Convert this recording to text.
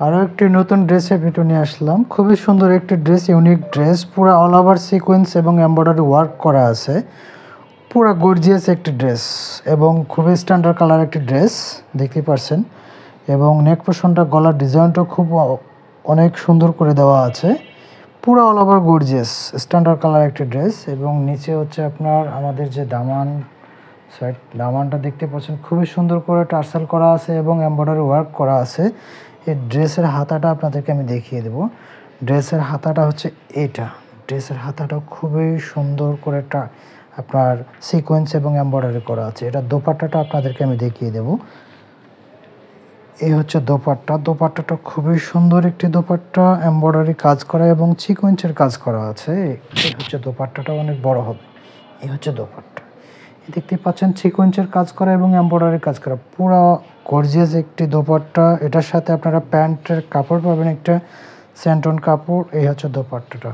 আরও একটি নতুন ড্রেসের ভিডিও নিয়ে আসলাম। খুবই সুন্দর একটি ড্রেস, ইউনিক ড্রেস, পুরো অল ওভার সিকোয়েন্স এবং এমব্রয়ডারি ওয়ার্ক করা আছে। পুরো গর্জিয়াস একটি ড্রেস এবং খুবই স্ট্যান্ডার্ড কালার একটি ড্রেস দেখতে পাচ্ছেন। এবং নেক পোর্শনটা, গলার ডিজাইনটা খুব অনেক সুন্দর করে দেওয়া আছে। পুরো all over gorgeous standard colour একটি ড্রেস। এবং নিচে হচ্ছে আপনার আমাদের যে দামানটা দেখতে পাচ্ছেন, খুবই সুন্দর করে টার্সেল করা আছে এবং এমব্রয়ডারি ওয়ার্ক করা আছে। এই ড্রেসের হাতাটা আপনাদেরকে আমি দেখিয়ে দেব। ড্রেসের হাতাটা হচ্ছে এটা। ড্রেসের হাতাটা খুবই সুন্দর করে আপনার সিকোয়েন্স এবং এমব্রয়ডারি করা আছে। এটা দোপাট্টাটা আপনাদেরকে আমি দেখিয়ে দেব। এই হচ্ছে দোপাট্টা। দোপাট্টাটা খুবই সুন্দর একটি দোপাট্টা, এমব্রয়ডারি কাজ করা এবং সিকোয়েন্সের কাজ করা আছে। এই হচ্ছে দোপাট্টাটা, অনেক বড় হবে। এই হচ্ছে দোপাট্টা, দেখতে পাচ্ছেন সিকোয়েন্সের কাজ করা এবং এমব্রয়ডারি কাজ করা, পুরো গর্জিয়াস একটি দোপাট্টা। এটার সাথে আপনারা প্যান্টের কাপড় পাবেন, একটা স্যান্টন কাপড়। এই হচ্ছে দোপাট্টাটা,